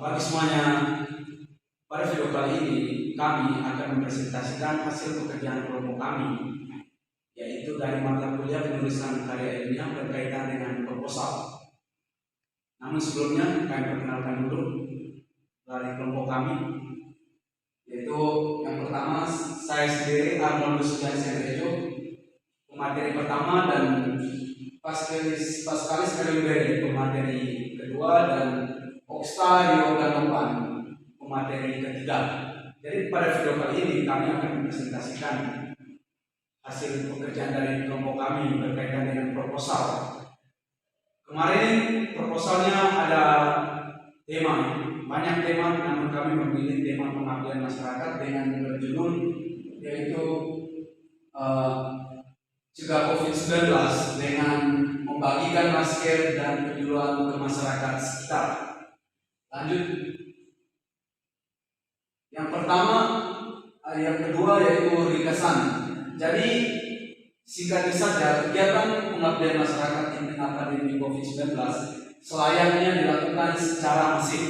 Bagi semuanya, pada video kali ini kami akan mempresentasikan hasil pekerjaan kelompok kami, yaitu dari mata kuliah penulisan karya ilmiah berkaitan dengan proposal. Namun sebelumnya kami perkenalkan dulu dari kelompok kami, yaitu yang pertama saya sendiri Arnoldus Sujansyendrejo, pemateri pertama, dan Pascalis Kaliberi pemateri kedua, dan Oksta Yoga pemateri ketiga. Jadi pada video kali ini kami akan mempresentasikan hasil pekerjaan dari kelompok kami berkaitan dengan proposal. Kemarin proposalnya ada tema, banyak tema, namun kami memilih tema pengabdian masyarakat dengan berjudul yaitu cegah COVID-19 dengan membagikan masker dan penyuluhan ke masyarakat sekitar. Lanjut. Yang pertama, yang kedua yaitu ringkasan. Jadi singkat saja, kegiatan pengabdian masyarakat di tengah pandemi COVID-19 selayaknya dilakukan secara masif.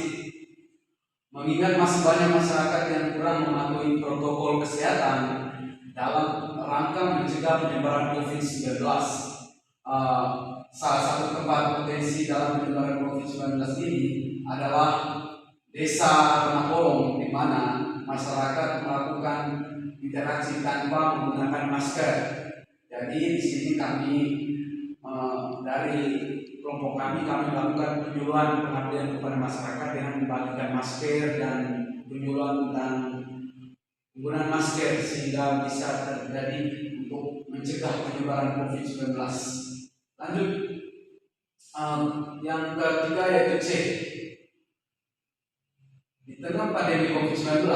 Mengingat masih banyak masyarakat yang kurang mematuhi protokol kesehatan dalam rangka mencegah penyebaran COVID-19. Salah satu tempat potensi dalam penyebaran COVID-19 ini adalah Desa Renapolong, di mana masyarakat melakukan interaksi tanpa menggunakan masker. Jadi di sini kami dari kelompok kami melakukan penyuluhan pengabdian kepada masyarakat dengan membagikan masker dan penyuluhan tentang penggunaan masker sehingga bisa terjadi untuk mencegah penyebaran COVID-19. Lanjut, yang ketiga yaitu C. Di tengah pandemi COVID-19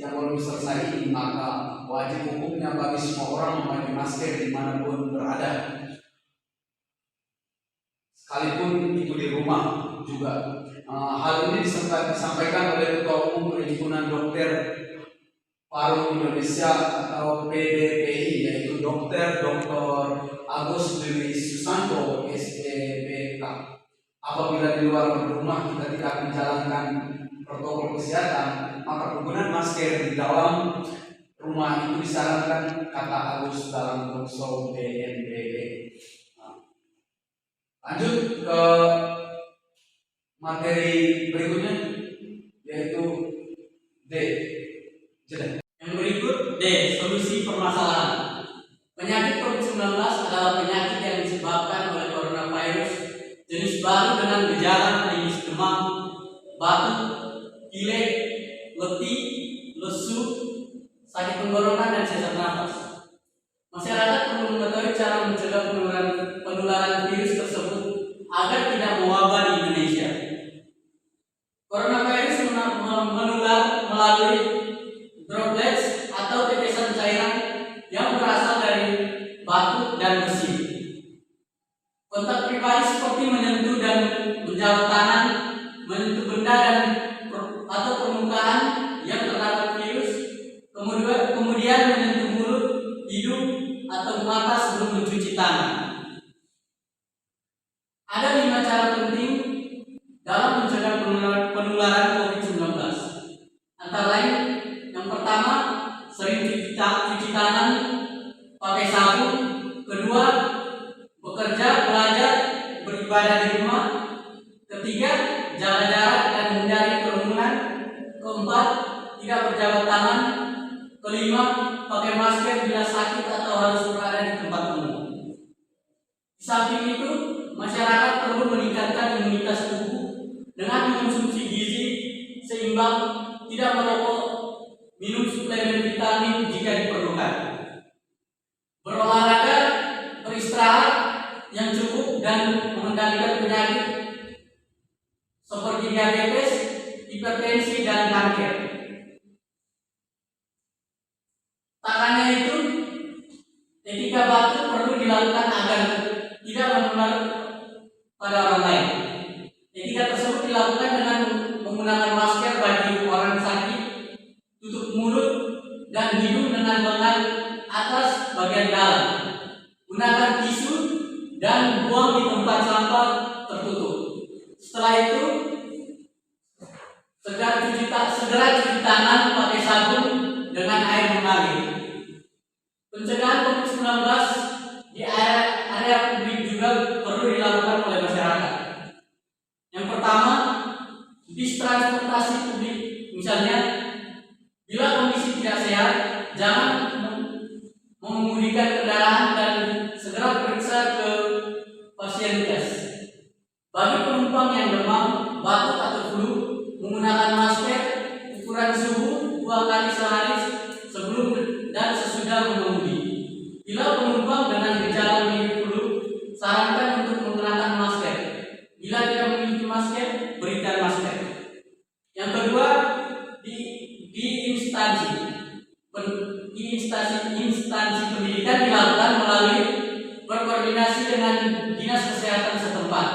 yang belum selesai ini, maka wajib hukumnya bagi semua orang memakai masker dimanapun berada, sekalipun itu di rumah juga. Hal ini disampaikan oleh Ketua Umum Perhimpunan Dokter Paru Indonesia atau PDPI, yaitu Dr. Agus Dwi Susanto, SPPK. Apabila di luar rumah kita tidak menjalankan protokol kesehatan, maka penggunaan masker di dalam rumah itu disarankan, kata Agus dalam Workshop BNPB. Lanjut ke materi berikutnya, yaitu D. Yang berikut D. Solusi permasalahan. Penyakit COVID-19 adalah penyakit yang disebabkan oleh coronavirus jenis baru dengan gejala klinis demam, batuk, pilek, letih, lesu, sakit tenggorokan, dan sesak nafas. Masyarakat perlu mengetahui cara mencegah penularan virus tersebut agar tidak mewabah di Indonesia. Coronavirus menular melalui droplets atau tetesan cairan yang berasal dari batuk dan bersin. Kontak pribadi seperti menyentuh dan menjawab tangan, menyentuh benda dan atau permukaan yang terdapat virus, kemudian menyentuh mulut, hidung, atau mata sebelum mencuci tangan. Ada 5 cara penting dalam mencegah penularan COVID-19. Antara lain, yang pertama, sering cuci tangan pakai sabun. Kedua, bekerja, belajar, beribadah di rumah. Ketiga, jaga jarak dan hindari kerumunan. Keempat, tidak berjabat tangan. Kelima, pakai masker bila sakit atau harus berada di tempat umum. Di samping itu, masyarakat perlu meningkatkan imunitas tubuh dengan mengonsumsi gizi seimbang, tidak merokok, minum suplemen vitamin jika diperlukan, berolahraga, beristirahat yang cukup, dan mengendalikan penyakit seperti diabetes, hipertensi, dan kanker. Tak hanya itu, etika batuk perlu dilakukan agar tidak menular pada orang lain. Etika tersebut dilakukan dengan menggunakan masker bagi orang sakit, tutup mulut dan hidung dengan lengan atas bagian dalam, gunakan tisu, dan buang di tempat sampah tertutup. Setelah itu, segera cuci tangan pakai sabun dengan air mengalir. Pencegahan COVID-19 di area publik juga perlu dilakukan oleh masyarakat. Yang pertama, bis transportasi publik, misalnya, bila kondisi tidak sehat, jangan mengemudikan kendaraan dan segera periksa ke Pasienkes. Bagi penumpang yang demam, batuk atau flu, menggunakan masker, ukuran suhu 2 kali sehari sebelum dan sesudah mengemudi. Bila penumpang dengan gejala mirip flu, sarankan untuk menggunakan masker. Bila tidak memiliki masker, berikan masker. Yang kedua, di instansi pendidikan dilakukan melalui berkoordinasi dengan dinas kesehatan setempat.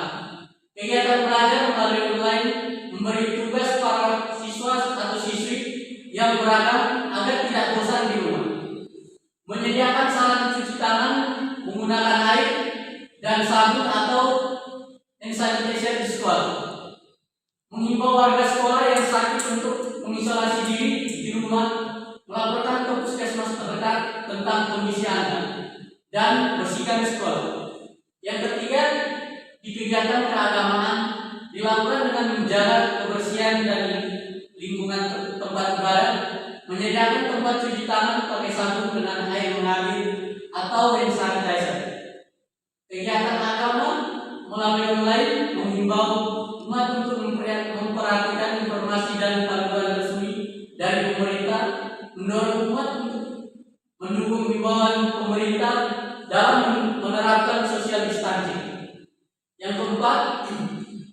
Kegiatan belajar melalui online memberi tugas para siswa atau siswi yang beragam agar tidak bosan di rumah. Menyediakan sarana cuci tangan menggunakan air dan sabun atau hand sanitizer di sekolah. Mengimbau warga sekolah yang sakit untuk mengisolasi diri di rumah, melaporkan ke puskesmas terdekat tentang kondisi Anda dan bersihkan sekolah. Yang ketiga, di kegiatan keagamaan dilakukan dengan menjaga kebersihan dan lingkungan tempat ibadah, menyediakan tempat cuci tangan pakai sabun dengan air mengalir atau hand sanitizer. Kegiatan agama melalui online menghimbau umat untuk memperhatikan informasi dan panduan resmi dari pemerintah, mendorong umat untuk mendukung himbauan pemerintah dalam menerapkan social distancing. Yang keempat,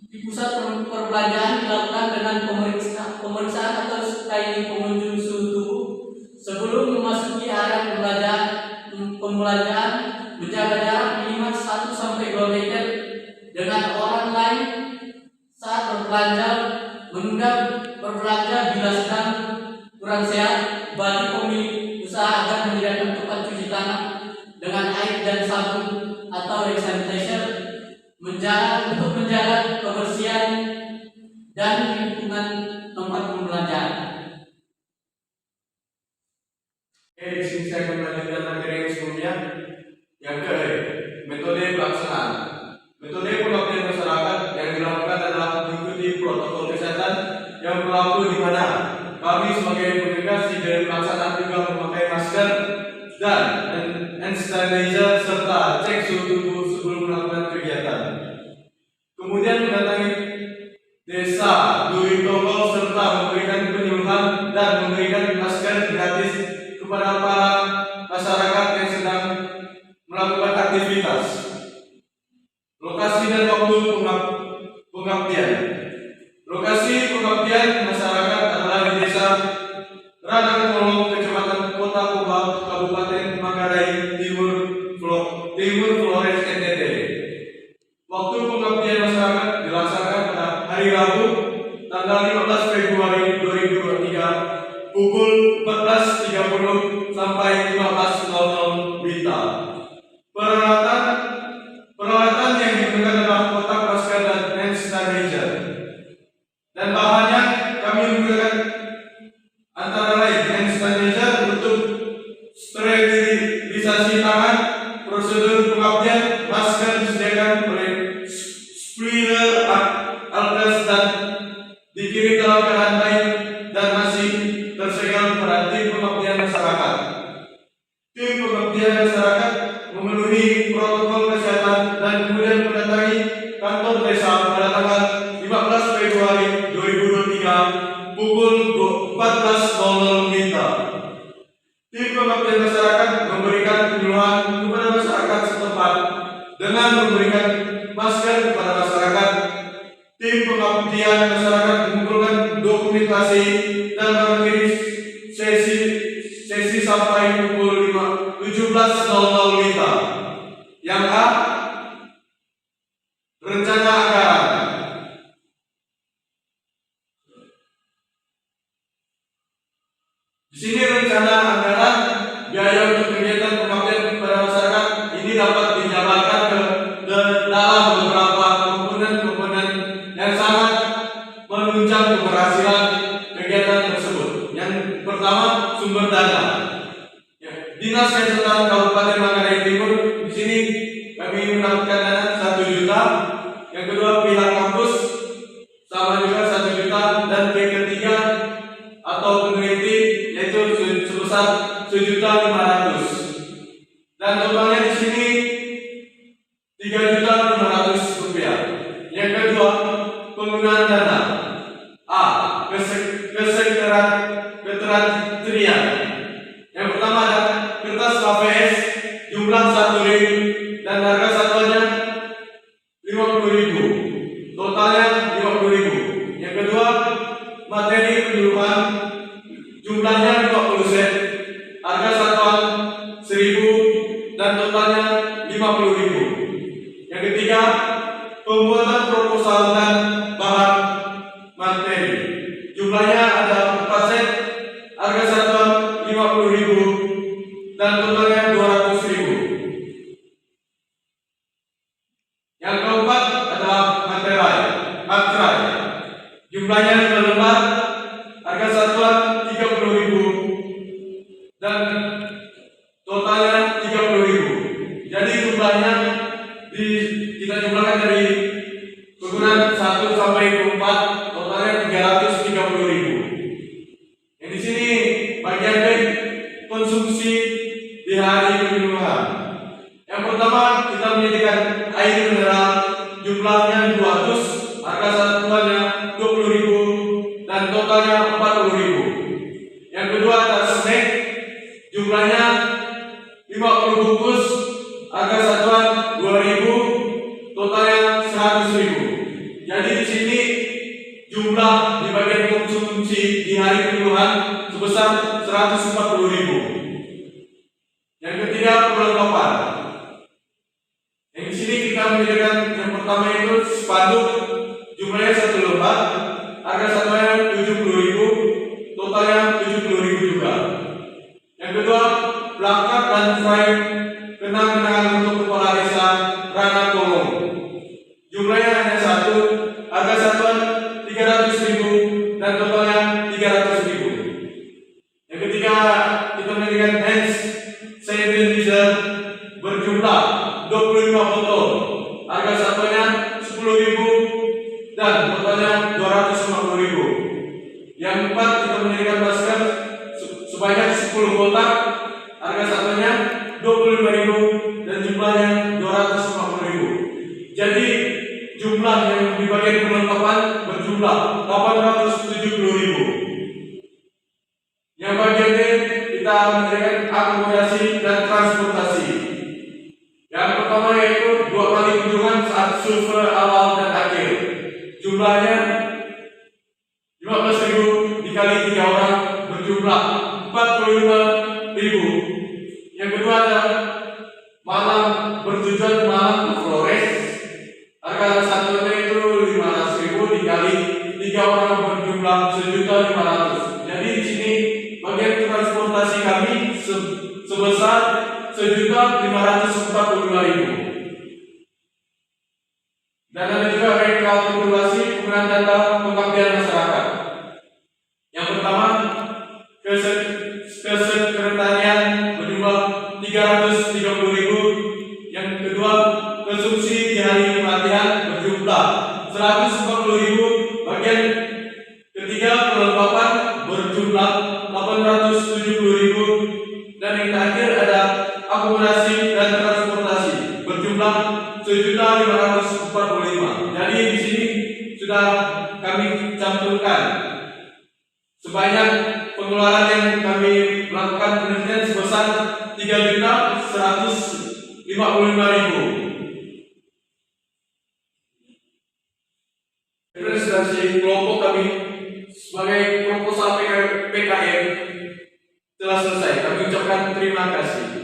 di pusat perbelanjaan dilakukan dengan pemeriksaan atau screening pengunjung suhu tubuh sebelum memasuki area pembelanjaan, menjaga jarak minimal 1-2 meter dengan orang lain saat berbelanja, menunda berbelanja bila sedang kurang sehat. Bagi pemilik usaha agar menyediakan tempat cuci tangan dengan air dan sabun atau hand sanitizer untuk menjaga kebersihan dan lingkungan tempat pembelanjaan. Di sini saya melanjutkan materi yang sebelumnya. Yang metode pelaksanaan. Metode pengabdian masyarakat yang dilakukan adalah mengikuti protokol kesehatan yang berlaku di mana kami sebagai petugas di dalam pelaksanaan juga memakai masker dan hand sanitizer serta cek suhu tubuh sebelum melakukan kegiatan. Kemudian mendatangi desa, duri tongkol serta memberikan penyuluhan dan memberikan masker gratis kepada para masyarakat yang sedang melakukan aktivitas. Lokasi dan waktu pengabdian. Lokasi pengabdian masyarakat adalah di desa Radang Kolong, Kecamatan Kota Kubah, Kabupaten Manggarai Timur, Flores, NTT. Waktu pengabdian masyarakat dilaksanakan pada hari Rabu, tanggal 15 Februari 2023, pukul 14.30 sampai 15.00 WITA. Peralatan yang digunakan adalah kotak masker dan hand sanitizer. Dan bahannya kami menggunakan antara lain hand sanitizer untuk sterilisasi tangan, prosedur pengabdian, masker disediakan oleh supplier Alkes dan dikirim dalam keadaan baik dan masih tersedia pada tim pengabdian masyarakat. Tim pengabdian masyarakat memenuhi protokol kesehatan dan kemudian mendatangi kantor desa pada tanggal 15 Februari 2023 pukul 14.00 WITA. Tim pengabdian masyarakat memberikan penyuluhan kepada masyarakat setempat dengan memberikan masker kepada masyarakat. Tim pengabdian masyarakat mengumpulkan dokumentasi dan mengakhiri sesi sampai pukul 17.00 WITA. Yang A, rencana anggaran. Di sini rencana anggaran biaya untuk kegiatan pengabdian kepada masyarakat ini dapat dijabarkan ke dalam beberapa komponen yang sangat menunjang keberhasilan materi penyuluhan jumlahnya 50 set, harga satuan 1.000 dan totalnya 50.000. Yang ketiga, pembuatan proposal dan bahan materi. Jumlahnya ada 4 set, harga satuan 50.000 dan totalnya 200.000. Yang keempat adalah materai. Jumlahnya 5 lembar, harga satuan 30.000 dan totalnya 30.000. Jadi jumlahnya kita jumlahkan dari ukuran 1 sampai 4, totalnya 330.000. Yang di sini bagian B, konsumsi di hari penyuluhan. Yang pertama kita menyediakan air mineral, jumlahnya 200, harga satuannya 20.000 dan totalnya 40.000. Yang kedua ada snack, jumlahnya 50 bungkus, harga satuan 2.000, totalnya 100.000. Jadi di sini jumlah di bagian konsumsi di hari penyuluhan sebesar 140.000. Yang ketiga perlengkapan. Yang di sini kita menyediakan yang pertama itu spanduk, jumlahnya 1 lembar, harga satuannya 70.000, totalnya 70.000 juga. Yang kedua plakat dan frame kenang-kenangan untuk kepala desa Rana Kolong, jumlahnya hanya 1, harga satuan 300.000 dan totalnya 300.000. Yang ketiga kita menyediakan hand sanitizer berjumlah 25 botol, harga satuannya 10.000 dan totalnya 250.000. Yang keempat kita menyediakan masker sebanyak 10 kotak, harga satuannya 25.000 dan jumlahnya 250.000. Jadi jumlah yang di bagian perlengkapan berjumlah 870.000. Yang bagian D kita menyediakan akomodasi dan transportasi. Yang pertama yaitu 2 kali kunjungan saat survei awal dan akhir, jumlahnya 15.000 dikali 3 orang berjumlah 45.000. Yang kedua ada malam bertujuan malam ke Flores, harga satunya itu 500.000 dikali 3 orang berjumlah 1.500.000. Jadi di sini bagian transportasi kami sebesar 1.545.000. Dan ada juga rekapitulasi penggunaan data pengabdian masyarakat. Yang pertama, kesekretarian berjumlah 330.000. Yang kedua, konsumsi di hari pelatihan berjumlah 140.000. Bagian ketiga, perlengkapan berjumlah 870.000. Dan yang terakhir ada akomodasi dan transportasi berjumlah 1.545.000. Jadi di sini sudah kami cantumkan sebanyak pengeluaran yang kami melakukan penelitian sebesar 3.155.000. Representasi kelompok kami sebagai proposal PKM telah selesai. Kami ucapkan terima kasih.